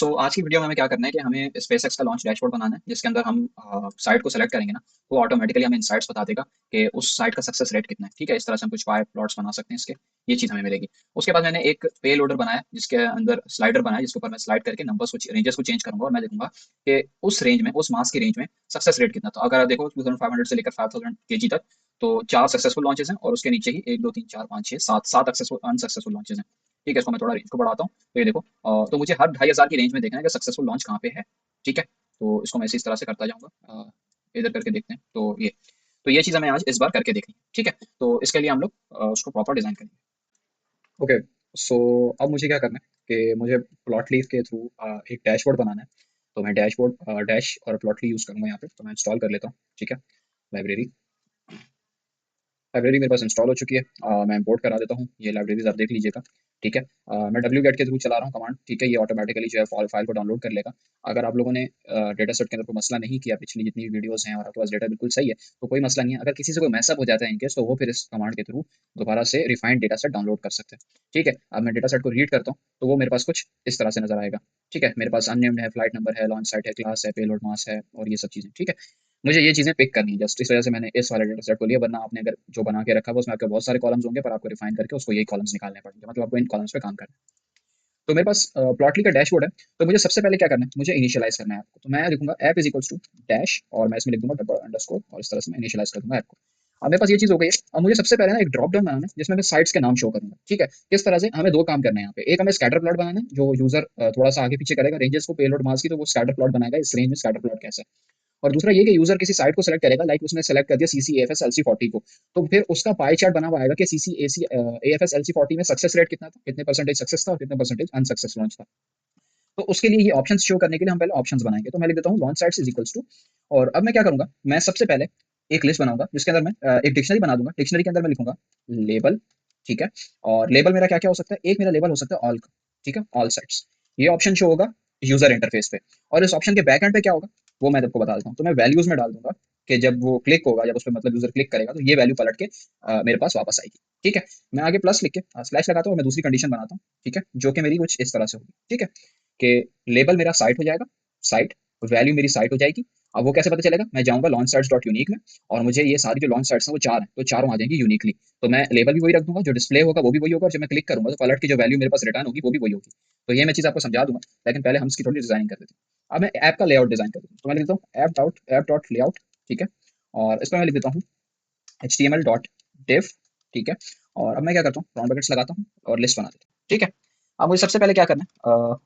आज की वीडियो में हमें क्या करना है कि हमें स्पेसएक्स का लॉन्च डैशबोर्ड बनाना है जिसके अंदर हम साइट को सेलेक्ट करेंगे ना। वो ऑटोमेटिकली हमें इनसाइट्स बता देगा कि उस साइट का सक्सेस रेट कितना है। ठीक है, इस तरह से हम कुछ पाई प्लॉट्स बना सकते हैं इसके। ये चीज़ हमें मिलेगी। उसके बाद मैंने एक पे लोडर बनाया जिसके अंदर स्लाइडर बनाया जिसके ऊपर मैं स्लाइड करके नंबर्स को रेंजेस को चेंज करूंगा और मैं देखूंगा कि उस रेंज में उस मास की रेंज में सक्सेस रेट कितना था। अगर आप देखो 2500 से लेकर 5000 केजी तक तो 4 सक्सेसफुल लॉन्चेस हैं और उसके नीचे ही 1 2 3 4 5 6 7 सक्सेसफुल अनसक्सेसफुल लॉन्चेस हैं। ठीक है, इसको मैं थोड़ा रेंज को बढ़ाता हूँ। तो ये देखो, तो मुझे हर 2500 की रेंज में देखना है कि सक्सेसफुल लॉन्च कहाँ पे है। ठीक है, तो इसको मैं इसी तरह से करता जाऊंगा। इधर करके देखते हैं। तो ये चीज़ हमें आज इस बार करके देखनी है। ठीक है, तो इसके लिए हम लोग उसको प्रॉपर डिजाइन करेंगे। ओके, सो अब मुझे क्या करना है कि मुझे प्लॉटली के थ्रू एक डैशबोर्ड बनाना है। तो मैं डैशबोर्ड डैश और प्लॉटली यूज़ करूंगा यहाँ पे। तो मैं इंस्टॉल कर लेता हूँ। ठीक है, लाइब्रेरी लाइब्रेरी मेरे पास इंस्टॉल हो चुकी है। मैं इंपोर्ट करा देता हूँ। ये लाइब्रेरीज आप देख लीजिएगा। ठीक है, मैं डब्ल्यू गेट के थ्रू चला रहा हूँ कमांड। ठीक है, ये ऑटोमेटिकली जो है फाइल को डाउनलोड कर लेगा। अगर आप लोगों ने डेटा सेट के अंदर कोई मसला नहीं किया, पिछली जितनी भी वीडियोस हैं और आपके पास डेटा बिल्कुल सही है, तो कोई मसला नहीं है। अगर किसी से कोई मैसअप हो जाता है इनकेस, तो वो फिर इस कमांड के थ्रू दोबारा से रिफाइंड डेटा सेट डाउनलोड कर सकते हैं। ठीक है, अब मैं डेटा सेट को रीड करता हूँ तो वो मेरे पास कुछ इस तरह से नजर आएगा। ठीक है, मेरे पास अननेम्ड है, फ्लाइट नंबर है, लॉन्च साइट है, क्लास है, पेलोड मास है और ये सब चीजें। ठीक है, मुझे ये चीज़ें पिक करनी है। जस्ट इस वजह से मैंने इस वाले डेटा सेट को लिया, वरना आपने अगर जो बना के रखा हुआ उसमें आपके बहुत सारे कॉलम्स होंगे, पर आपको रिफाइन करके उसको यही कॉलम्स निकालने पड़ेंगे। मतलब आपको इन कॉलम्स पे काम करना है। तो मेरे पास प्लॉटली का डैशबोर्ड है। तो मुझे सबसे पहले क्या करना है, मुझे इनिशियलाइज करना है आपको। तो मैं लिखूंगा app is equals to dash और मैं इसमें लिख दूंगा डबल अंडरस्कोर और इस तरह से मैं इनिशियलाइज कर दूंगा ऐप को। अब मेरे पास ये चीज हो गई है। अब मुझे सबसे पहले ना एक ड्रॉप डाउन बनाना है जिसमें मैं साइट्स के नाम शो करूंगा। ठीक है, किस तरह से हमें दो काम करना है यहाँ पे। एक हमें स्कैटर प्लॉट बनाना है जो यूजर थोड़ा सा आगे पीछे करेगा रेंजेस को पेलोड मास की, तो वो स्कैटर प्लॉट बनाएगा इस रेंज में स्कैटर प्लॉट कैसे। और दूसरा ये कि यूजर किसी साइट को सेलेक्ट करेगा, लाइक उसने सेलेक्ट कर दिया CCAFS LC40 को, तो फिर उसका पाई चार्ट बना हुआ आएगा कि CCAFS LC40 में सक्सेस रेट कितना था, कितने परसेंटेज सक्सेस था और कितने परसेंटेज अनसक्सेस लॉन्च था। तो उसके लिए ये ऑप्शंस शो करने के लिए हम पहले ऑप्शंस बनाएंगे। तो मैं लिख देता हूँ launch sites is equals to, और अब मैं क्या करूंगा, मैं सबसे पहले एक लिस्ट बनाऊंगा जिसके अंदर मैं एक डिक्शनरी बना दूंगा। डिक्शनरी के अंदर मैं लिखूंगा लेबल। ठीक है, और लेबल मेरा क्या क्या हो सकता है, एक मेरा लेबल हो सकता है ऑल का। ठीक है, ऑल साइट्स। ये ऑप्शन शो होगा यूजर इंटरफेस पे। और इस ऑप्शन के बैक एंड पे क्या होगा वो मैं आपको बता देता हूँ। तो मैं वैल्यूज में डाल दूंगा कि जब वो क्लिक होगा, जब उस पर मतलब यूजर क्लिक करेगा तो ये वैल्यू पलट के मेरे पास वापस आएगी। ठीक है, मैं आगे प्लस लिख के स्लैश लगाता हूँ और मैं दूसरी कंडीशन बनाता हूँ। ठीक है, जो कि मेरी कुछ इस तरह से होगी। ठीक है, कि लेबल मेरा साइट हो जाएगा, साइट वैल्यू मेरी साइट हो जाएगी। अब वो कैसे पता चलेगा, मैं जाऊंगा लॉन्च साइट्स डॉट यूनिक में और मुझे ये सारी जो लॉन्च साइट्स हैं वो चार हैं, तो चारों आ जाएंगी यूनिकली। तो मैं लेबल भी वही रख दूंगा, जो डिस्प्ले होगा वो भी वही होगा, और जब मैं क्लिक करूंगा तो पलट की जो वैल्यू मेरे पास रिटर्न होगी वो भी वही होगी। तो ये मैं चीज़ आपको समझा दूंगा, लेकिन पहले हम इसकी थोड़ी डिजाइनिंग कर देते हैं। अब मैं ऐप का लेआउट डिजाइन कर देता हूँ। तो मैं लिख देता हूँ ऐप डॉट लेआउट। ठीक है, और इस पर मैं लिख देता हूँ HTML.div। ठीक है, और अब मैं क्या करता हूँ, राउंड ब्रैकेट्स लगाता हूँ और लिस्ट बना देता हूँ। ठीक है, अब मुझे सबसे पहले क्या करना है,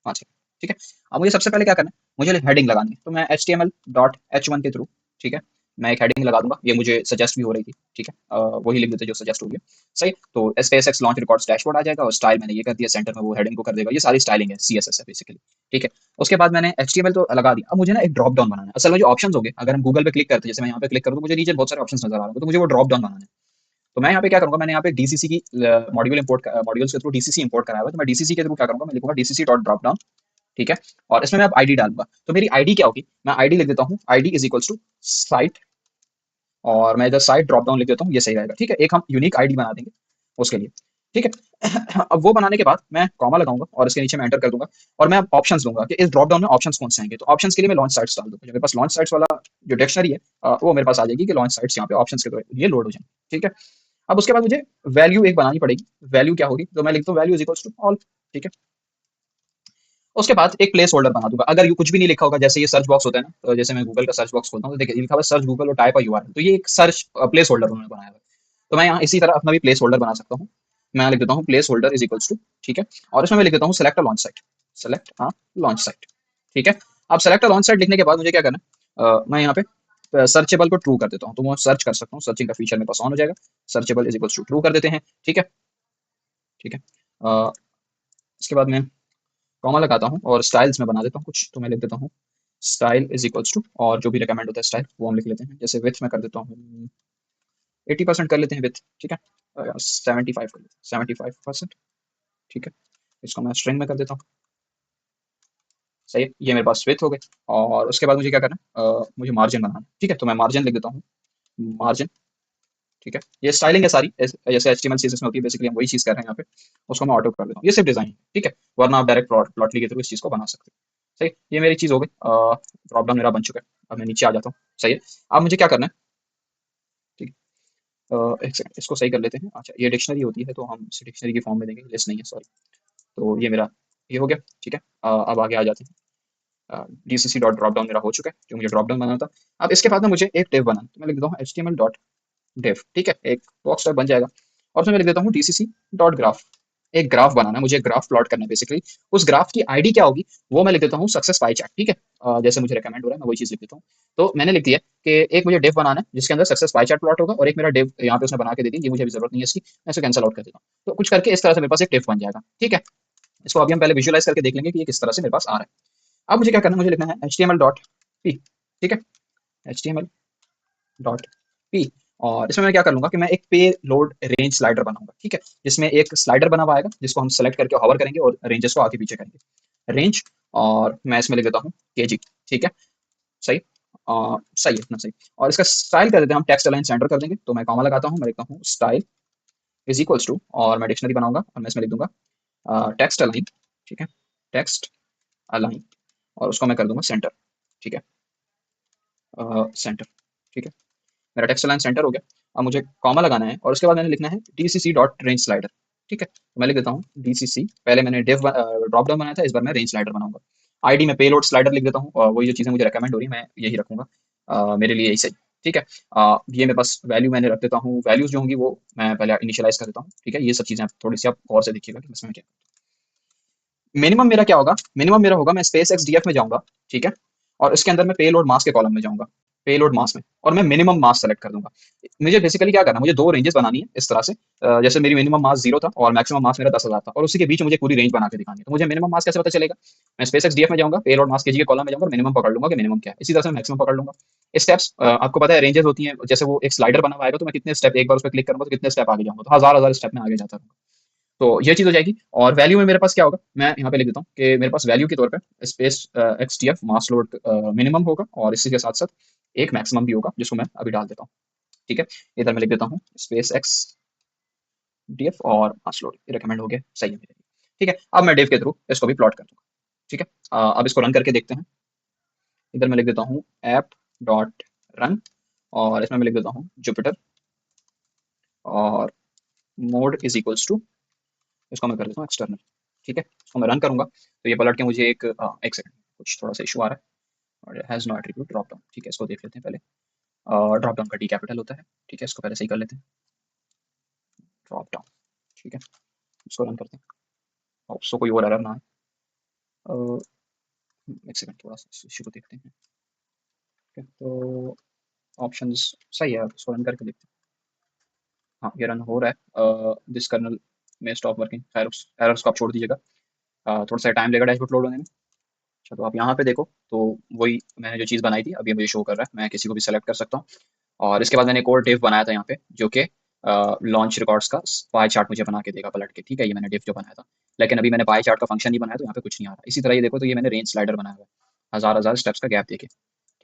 हाँ ठीक। ठीक है, अब मुझे सबसे पहले क्या करना है, मुझे हेडिंग लगानी है। तो मैं HTML.h1 के थ्रू, ठीक है, मैं एक हेडिंग लगा दूंगा। ये मुझे सजेस्ट भी हो रही थी। ठीक है, वही लिख देते जो सजेस्ट हो गया। सही, तो SpaceX लॉन्च रिकॉर्ड्स डैशबोर्ड आ जाएगा और स्टाइल मैंने ये कर दिया, सेंटर में वो हेडिंग को कर देगा। ये सारी स्टाइलिंग है, CSS है बेसिकली। ठीक है, उसके बाद मैंने HTML तो लगा दिया। अब मुझे ना एक ड्रॉप डाउन बनाना है। असल में जो ऑप्शन होंगे, अगर हम गूगल पे क्लिक करते हैं, जैसे मैं यहाँ पे क्लिक करूँ तो मुझे नीचे बहुत सारे ऑप्शन नजर आ रहे हैं, तो मुझे वो ड्रॉप डाउन बनाना है। तो मैं यहाँ पे क्या करूंगा, मैंने यहाँ पे डीसीसी की मॉड्यूल्स के थ्रू डीसीसी इंपोर्ट कराया हुआ है। तो मैं डीसीसी के थ्रू क्या करूंगा, मैं लिखूंगा डीसीसी डॉट ड्रॉप डाउन। ठीक है, और इसमें मैं अब आईडी डालूंगा। तो मेरी आईडी क्या होगी, मैं आईडी लिख देता हूँ, ID is equals to site, और मैं इधर साइट ड्रॉप डाउन लिख देता हूँ, ये सही रहेगा। ठीक है, एक हम यूनिक आईडी बना देंगे उसके लिए। ठीक है, अब वो बनाने के बाद मैं कॉमा लगाऊंगा और इसके नीचे मैं एंटर कर दूंगा, और मैं ऑप्शंस दूंगा कि इस ड्रॉप डाउन में ऑप्शंस कौन से आएंगे। तो ऑप्शंस के लिए मैं लॉन्च साइट्स डाल दूंगा। जो मेरे पास लॉन्च साइट्स वाला जो डिक्शनरी है, वो मेरे पास आ जाएगी कि लॉन्च साइट्स यहाँ पे ऑप्शंस के लिए लोड हो जाएंगे। ठीक है, अब उसके बाद मुझे वैल्यू एक बनानी पड़ेगी। वैल्यू क्या होगी, तो मैं लिखता हूँ value is equals to all. ठीक है, उसके बाद एक प्लेस होल्डर बना दूंगा। अगर ये कुछ भी नहीं लिखा होगा, जैसे ये सर्च बॉक्स होता है ना, तो जैसे मैं गूगल का सर्च बॉक्स खोलता हूँ तो देखिए लिखा हुआ है सर्च गूगल और टाइप यूआरएल, तो ये एक सर्च प्लेस होल्डर उन्होंने बनाया हुआ है। तो मैं यहाँ इसी तरह अपना भी प्लेस होल्डर बना सकता हूँ। मैं लिख देता हूँ placeholder is equals to, ठीक है, और इसमें मैं लिख देता हूँ select launch site. Select launch site. ठीक है, अब सेलेक्ट लॉन्च साइट लिखने के बाद मुझे क्या करना है, मैं यहाँ पे सर्चेबल को ट्रू कर देता हूँ, तो मैं सर्च कर सकता हूँ, सर्चिंग का फीचर मेरे पास ऑन हो जाएगा। Searchable is equals to true कर देते हैं। ठीक है। ठीक है, अ, इसके बाद मैं कॉमा लगाता हूँ और स्टाइल्स में बना देता हूँ कुछ। तो मैं लिख देता हूँ स्टाइल इज इक्वल्स टू, और जो भी रिकमेंड होता है स्टाइल वो हम लिख लेते हैं। जैसे विथ में कर देता हूँ 80% कर लेते हैं विथ। ठीक है, 75 कर लेते हैं, 75%। ठीक है, इसको मैं स्ट्रिंग में कर देता हूँ। सही है, ये मेरे पास विथ हो गए। और उसके बाद मुझे क्या करना है, मुझे मार्जिन बनाना है। ठीक है, तो मैं मार्जिन लिख देता हूँ, मार्जिन। ठीक है, ये स्टाइलिंग है सारी, जैसे HTML CSS में होती है, बेसिकली हम वही चीज़ कर रहे हैं यहाँ पे, उसको मैं ऑटो कर देता हूँ। ये सिर्फ डिज़ाइन है, ठीक है, वरना आप डायरेक्ट प्लॉटली के थ्रू इस चीज़ को बना सकते हो। सही, ये मेरी चीज़ हो गई, ड्रॉप डाउन मेरा बन चुका है। अब मैं नीचे आ जाता हूँ। सही है, अब मुझे क्या करना है, ठीक है, एक सेकंड इसको सही कर लेते हैं। अच्छा, ये डिक्शनरी होती है तो हम इसे डिक्शनरी की फॉर्म में देंगे, लिस्ट नहीं है, सॉरी। तो ये मेरा ये हो गया, ठीक है। अब आगे आ जाते हैं। DCC डॉट ड्रॉप डाउन मेरा हो चुका है, जो मुझे ड्रॉप डाउन बनाना था। अब इसके बाद में मुझे एक टेब बनाना है, तो मैं लिख देता हूँ HTML डॉट डेव, ठीक है, एक बॉक्स टाइप बन जाएगा। और उसमें मैं लिख देता हूँ DCC डॉट ग्राफ। एक ग्राफ बनाना है मुझे, ग्राफ प्लॉट करना है बेसिकली। उस ग्राफ की आईडी क्या होगी, वो मैं लिख देता हूँ सक्सेस पाई चार्ट, ठीक है। जैसे मुझे रेकमेंड हो रहा है मैं वही चीज लिख देता हूँ। तो मैंने लिख दिया कि एक मुझे डेव बनाना है जिसके अंदर सक्सेस पाई चार्ट प्लॉट होगा, और एक मेरा डेव यहाँ पे उसने बना के दे दी, ये मुझे अभी जरूरत नहीं है इसकी, मैं इसे कैंसिल आउट कर देता हूँ। तो कुछ करके इस तरह से मेरे पास एक डेव बन जाएगा, ठीक है। इसको अभी हम पहले विजुअलाइज करके देख लेंगे कि ये किस तरह से मेरे पास आ रहा है। अब मुझे क्या करना है, मुझे लिखना है HTML डॉट पी, ठीक है, HTML डॉट पी। और इसमें मैं क्या कर लूंगा कि मैं एक पे लोड रेंज स्लाइडर बनाऊंगा, ठीक है, जिसमें एक स्लाइडर बना हुआ आएगा जिसको हम सेलेक्ट करके हॉवर करेंगे और रेंजेस को आगे पीछे करेंगे, रेंज। और मैं इसमें लिख देता हूँ केजी, ठीक है, सही। सही है, इतना सही। और इसका स्टाइल कर देते हैं हम, टेक्स्ट अलाइन सेंटर कर देंगे। तो मैं कॉमा लगाता हूँ, मैं लिखता हूँ स्टाइल इज इक्वल्स टू, और मैं डिक्शनरी बनाऊंगा और मैं इसमें लिख दूंगा टेक्स्ट अलाइन, ठीक है, टेक्स्ट अलाइन। और उसको मैं कर दूंगा सेंटर, ठीक है, सेंटर, ठीक है। मेरा टेक्स्ट अलाइन सेंटर हो गया। अब मुझे कॉमा लगाना है और उसके बाद मैंने लिखना है DCC डॉट रेंज स्लाइडर, ठीक है। तो मैं लिख देता हूँ DCC, पहले मैंने डेव ड्रॉप डाउन बनाया था, इस बार मैं रेंज स्लाइडर बनाऊंगा। आईडी में पेलोड स्लाइडर लिख देता हूँ, और वही जो चीज़ें मुझे रेकमेंड हो रही है मैं यही रखूंगा, मेरे लिए यही सही, ठीक है। ये मेरे पास वैल्यू मैंने रख देता हूँ, वैल्यूज जो होंगी वो मैं पहले इनिशियलाइज कर देता हूँ, ठीक है। ये सब चीज़ें थोड़ी सी आप और से देखिएगा कि इसमें क्या। मिनिमम मेरा क्या होगा, मिनिमम मेरा होगा, मैं स्पेस एक्स डीएफ में जाऊंगा, ठीक है, और इसके अंदर मैं पे लोड मास के कॉलम में जाऊंगा, पे लोड मास में, और मैं मिनिमम मास सेलेक्ट कर दूंगा। मुझे बेसिकली क्या करना है, मुझे दो रेंजेस बनानी है इस तरह से। जैसे मेरी मिनिमम मास 0 था और मैक्सिमम मास मेरा 10,000 था, और उसी के बीच मुझे पूरी रेंज बना के दिखानी है। तो मुझे मिनिमम मास कैसे पता चलेगा, मैं स्पेस एक्स डीएफ में जाऊंगा, पे लोड मास केजी के कॉलम में जाऊंगा और मिनिमम पकड़ लूंगा कि मिनिमम क्या है। इसी तरह से मैं मैक्सिमम पकड़ लूंगा। स्टेप्स आपको पता है रेंजेस होती हैं, जैसे वो एक स्लाइडर बना हुआ आएगा तो मैं कितने स्टेप, एक बार उस पर क्लिक करूंगा तो कितने स्टेप आगे जाऊंगा, तो हजार हजार स्टेप में आगे जाता रहूंगा। तो ये चीज़ हो जाएगी। और वैल्यू में मेरे पास क्या होगा, मैं यहाँ पे लिख देता हूँ कि मेरे पास वैल्यू के तौर पे स्पेस XTF मास लोड मिनिमम होगा, और इसी के साथ साथ एक मैक्सिमम भी होगा जिसको मैं अभी डाल देता हूँ, ठीक है। इधर मैं लिख देता हूँ स्पेस XDF और मास लोड, ये रिकमेंड हो गया, सही है मेरे लिए, ठीक है। अब मैं डेव के थ्रू इसको भी प्लॉट कर दूंगा, ठीक है। अब इसको रन करके देखते हैं। इधर मैं लिख देता हूँ ऐप डॉट रन, और इसमें मैं लिख देता हूँ जुपिटर, और मोड इज इक्वल्स टू, इसको मैं कर देता हूँ एक्सटर्नल, ठीक है। इसको मैं रन करूंगा तो ये पलट के मुझे एक सेकंड, कुछ थोड़ा सा इशू आ रहा है, और has no attribute drop down, ठीक है। इसको देख लेते हैं पहले। ड्रॉप डाउन का डी कैपिटल होता है, ठीक है, इसको पहले सही कर लेते हैं, ड्रॉप डाउन, ठीक है। इसको रन करते हैं, और उसको कोई और एरर ना आए। अ, एक सेकंड, थोड़ा सा इस इशू को देखते हैं, ठीक है। तो ऑप्शंस सही है, इसको रन करके देखते हैं। हाँ, ये रन हो रहा है। दिस कर्नल में स्टॉप वर्किंग, खैर उस एरर्स को आप छोड़ दीजिएगा। थोड़ा सा टाइम लगेगा डैशबोर्ड लोड होने में। अच्छा, तो आप यहाँ पे देखो, तो वही मैंने जो चीज़ बनाई थी अभी मुझे शो कर रहा है, मैं किसी को भी सेलेक्ट कर सकता हूँ। और इसके बाद मैंने एक और डिव बनाया था यहाँ पे, जो कि लॉन्च रिकॉर्ड्स का पाई चार्ट मुझे बना के देगा पलट के, ठीक है। ये मैंने डिव जो बनाया था, लेकिन अभी मैंने पाई चार्ट का फंक्शन नहीं बनाया तो यहाँ पे कुछ नहीं आ रहा। इसी तरह ये देखो, तो ये मैंने रेंज स्लाइडर बनाया हुआ है, हजार हजार स्टेप्स का गैप देके,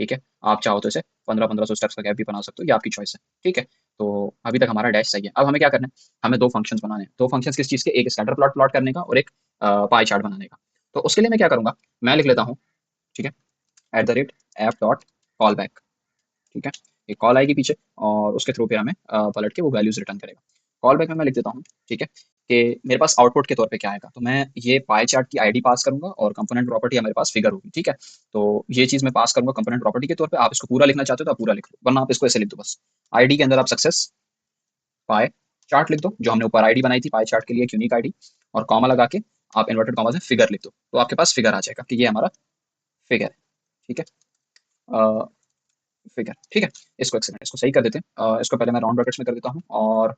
ठीक है। आप चाहो तो इसे 1500 स्टेप्स का गैप भी बना सकते हो, ये आपकी चॉइस है, ठीक है। तो अभी तक हमारा डैश सही है। अब हमें क्या करना है, हमें दो फंक्शंस बनाने हैं। दो फंक्शंस किस चीज़ के, एक स्कैटर प्लॉट प्लॉट करने का और एक पाई चार्ट बनाने का। तो उसके लिए मैं क्या करूंगा, मैं लिख लेता हूँ, ठीक है, @ऐप डॉट कॉल बैक, ठीक है। एक कॉल आएगी पीछे, और उसके थ्रू पे हमें पलट के वो वैल्यूज रिटर्न करेगा। कॉल बैक में मैं लिख देता हूँ, ठीक है, कि मेरे पास आउटपुट के तौर पे क्या आएगा। तो मैं ये पाई चार्ट की आईडी पास करूंगा, और कंपोनेंट प्रॉपर्टी हमारे पास फिगर होगी, ठीक है। तो ये चीज मैं पास करूंगा कंपोनेंट प्रॉपर्टी के तौर पे। आप इसको पूरा लिखना चाहते हो तो आप पूरा लिख लो, वरना आप इसको ऐसे लिख दो बस। आईडी के अंदर आप सक्सेस पाई चार्ट लिख दो, जो हमने ऊपर आईडी बनाई थी पाई चार्ट के लिए, एक यूनिक आईडी, और कॉमा लगा के आप इन्वर्टेड कॉमा से फिगर लिख दो, तो आपके पास फिगर आ जाएगा कि ये हमारा फिगर है, ठीक है। फिगर, ठीक है। इसको एक सेकंड, इसको सही कर देते हैं। इसको पहले मैं राउंड ब्रैकेट्स में कर देता हूँ, और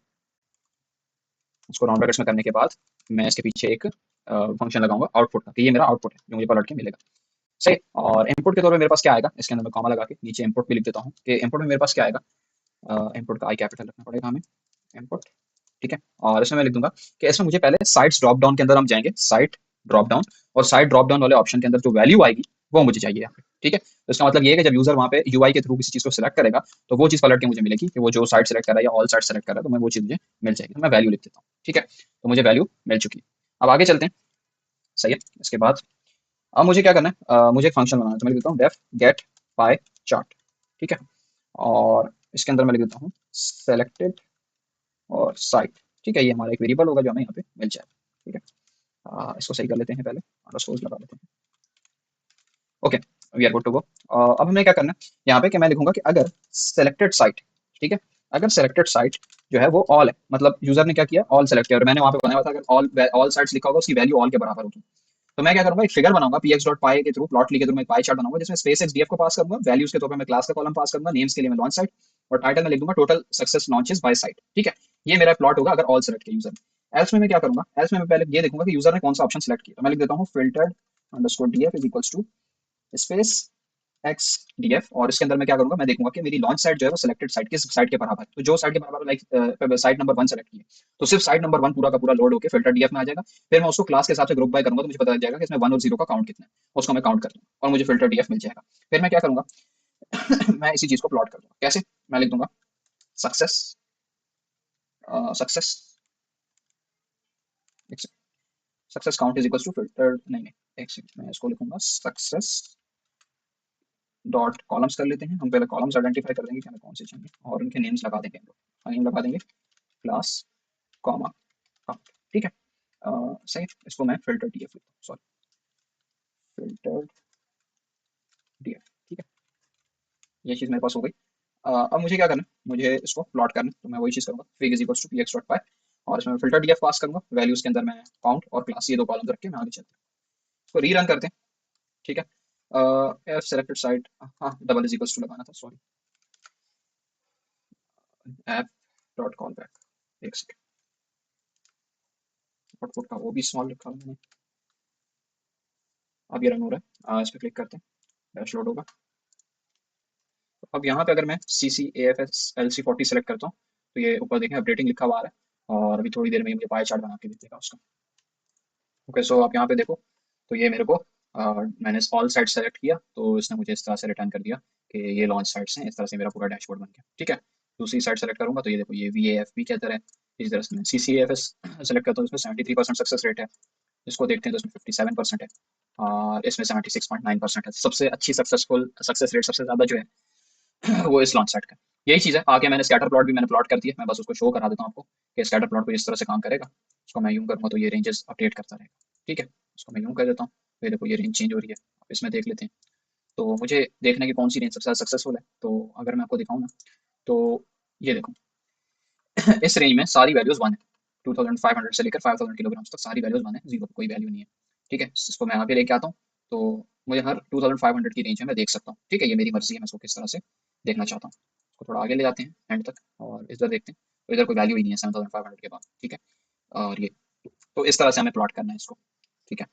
इसको राउंड ब्रैकेट्स में करने के बाद मैं इसके पीछे एक फंक्शन लगाऊंगा आउटपुट का, कि ये मेरा आउटपुट है जो मुझे पलट के मिलेगा, सही। और इनपुट के तौर पे मेरे पास क्या आएगा, इसके अंदर मैं कॉमा लगा के नीचे इनपुट भी लिख देता हूँ कि इनपुट में मेरे पास क्या आएगा। इनपुट का आई कैपिटल रखना पड़ेगा हमें, इनपुट, ठीक है। और इसमें मैं लिख दूंगा कि इसमें मुझे पहले साइट्स ड्रॉप डाउन के अंदर हम जाएंगे, साइट ड्रॉप डाउन, और साइट ड्रॉप डाउन वाले ऑप्शन के अंदर जो वैल्यू आएगी वो मुझे चाहिए यहाँ पे, ठीक है, तो इसका मतलब ये है कि जब यूजर वहाँ पे यूआई के थ्रू किसी चीज़ को सिलेक्ट करेगा तो वो चीज़ पलट के मुझे मिलेगी कि वो जो साइट सेलेक्ट कर रहा है या ऑल साइट सेलेक्ट कर रहा है, तो मैं वो चीज़ मुझे मिल जाएगी। तो मैं वैल्यू लिख देता हूँ। ठीक है, तो मुझे वैल्यू मिल चुकी है। अब आगे चलते हैं। सही है। इसके बाद अब मुझे क्या करना है, मुझे एक फंक्शन बनाना है, तो मैं लिख देता हूँ डेफ गेट पाई चार्ट। ठीक है, और इसके अंदर मैं लिख देता हूँ सेलेक्टेड और साइट। ठीक है, ये हमारा एक वेरिएबल होगा जो हमें यहाँ पे मिल जाएगा। ठीक है, इसको सही कर लेते हैं पहले, अंडरस्कोर लगा लेते हैं। Okay, we are good to go. अब हमें क्या करना है यहाँ पे कि मैं लिखूंगा कि अगर सेलेक्टेड साइट, ठीक है, अगर सेलेक्टेड साइट जो है वो ऑल है, मतलब यूजर ने क्या किया, ऑल सेलेक्ट किया, और मैंने वहाँ पे बनाया हुआ था अगर ऑल ऑल साइट्स लिखा होगा उसकी वैल्यू ऑल के बराबर होगी। तो मैं क्या करूंगा, एक फिगर बनाऊंगा px डॉट पाई के थ्रू, प्लॉटली के थ्रू मैं एक पाई चार्ट बनाऊंगा जिसमें स्पेस एक्स डीएफ को पास करूंगा, वैल्यूज के तौर पे मैं क्लास का कॉलम पास करूंगा, नेम्स के लिए मैं लॉन्च साइट, और टाइटल में लिख दूंगा total success launches by site. ठीक है, ये मेरा प्लॉट होगा अगर ऑल सेलेक्ट किया यूजर ने। एल्स में मैं क्या करूंगा, एल्स में मैं पहले ये देखूंगा कि यूजर ने कौन सा ऑप्शन सेलेक्ट किया, तो मैं लिख देता हूँ filtered underscore DF is equals to space X DF, और इसके अंदर मैं क्या करूंगा, मैं देखूंगा कि मेरी लॉन्च साइट जो है वो सिलेक्टेड साइट किस साइट के बराबर है, तो जो साइट के बराबर, लाइक साइट नंबर 1 सेलेक्ट की है तो सिर्फ साइट नंबर 1 पूरा का पूरा लोड होकर फिल्टर डीएफ में आ जाएगा। फिर मैं उसको क्लास के हिसाब से ग्रुप बाय करूंगा तो मुझे पता लग जाएगा कि इसमें 1 और 0 का काउंट कितना है, उसको मैं काउंट कर दूंगा और मुझे फिल्टर डीएफ मिल जाएगा। फिर मैं क्या करूंगा मैं इसी चीज को प्लॉट कर दूंगा। कैसे, मैं लिख दूंगा success, success, success count is equal to filter, नहीं नहीं, एक सेकंड, मैं इसको लिखूंगा सक्सेस डॉट कॉलम्स कर लेते हैं। हम पहले कॉलम्स आइडेंटिफाई कर देंगे कि हमें कौन से चाहिए, और उनके नेम्स लगा देंगे हम लोग, नेम लगा देंगे क्लास कॉमा काउंट। ठीक है, सही है। इसको मैं फिल्टर डीएफ लिखता हूँ, सॉरी, फिल्टर डीएफ। ठीक है, ये चीज़ मेरे पास हो गई। अब मुझे क्या करना है, मुझे इसको प्लॉट करना है, तो मैं वही चीज़ करूँगा, fig is equals to P X dot pi, और इसमें फिल्टर डीएफ पास करूँगा, वैल्यूज़ के अंदर मैं काउंट और क्लास ये दो कॉलम रख के मैं आगे चलता हूँ। इसको रीरन करते हैं। ठीक है, एफ सेलेक्टेड साइट, हाँ डबल इज इक्वल्स टू लगाना था, sorry, app dot call back, एक सेकंड, आउटपुट का वो भी स्मॉल लिखा है मैंने। अब ये रन हो रहा है, इस पर क्लिक करते हैं, डैश लोड होगा। तो अब यहाँ पे अगर मैं C C A F S L C 40 select करता हूँ तो ये ऊपर देखें अपडेटिंग लिखा हुआ आ रहा है, और अभी थोड़ी देर में ये मुझे पाई चार्ट बना के दे देगा उसका। ओके, सो आप यहाँ पे देखो, तो ये मेरे को मैंने ऑल साइट सेलेक्ट किया तो इसने मुझे इस तरह से रिटर्न कर दिया कि ये लॉन्च साइट्स हैं। इस तरह से मेरा पूरा डैशबोर्ड बन गया। ठीक है, दूसरी साइट सेलेक्ट करूंगा तो ये देखो ये वी ए एफ बी कहता है। इसी तरह से मैं C C F S select करता हूँ, इसमें 73% सक्सेस रेट है। इसको देखते हैं तो इसमें 57% है, और इसमें 76.9% है। सबसे अच्छी सक्सेसफुल सक्सेस रेट सबसे ज्यादा जो है वो इस लॉन्च सेट का। यही चीज़ है। आगे मैंने स्कैटर प्लॉट भी मैंने प्लॉट कर दिया, मैं बस उसको शो करा देता हूँ आपको कि स्कैटर प्लॉट को इस तरह से काम करेगा। उसको मैं यूं करूँगा तो ये रेंजेस अपडेट करता रहेगा। ठीक है, उसको मैं यूं कर देता हूँ, तो ये देखो ये रेंज चेंज हो रही है। आप इसमें देख लेते हैं, तो मुझे देखना है कि कौन सी रेंज सबसे ज़्यादा सक्सेसफुल है। तो अगर मैं आपको दिखाऊँ ना, तो ये देखो इस रेंज में सारी वैल्यूज 1 है। 2500 से लेकर 5000 किलोग्राम तक सारी वैल्यूज 1 है, जीरो पे कोई वैल्यू नहीं है। ठीक है, इसको मैं आगे लेके आता हूँ, तो मुझे हर 2500 की रेंज में मैं देख सकता हूँ। ठीक है, ये मेरी मर्जी है, मैं इसको किस तरह से देखना चाहता हूँ। इसको थोड़ा आगे ले जाते हैं एंड तक, और इधर देखते हैं, तो इधर कोई वैल्यू ही नहीं है 7500 के बाद। ठीक है, और ये, तो इस तरह से हमें प्लॉट करना है इसको। ठीक है,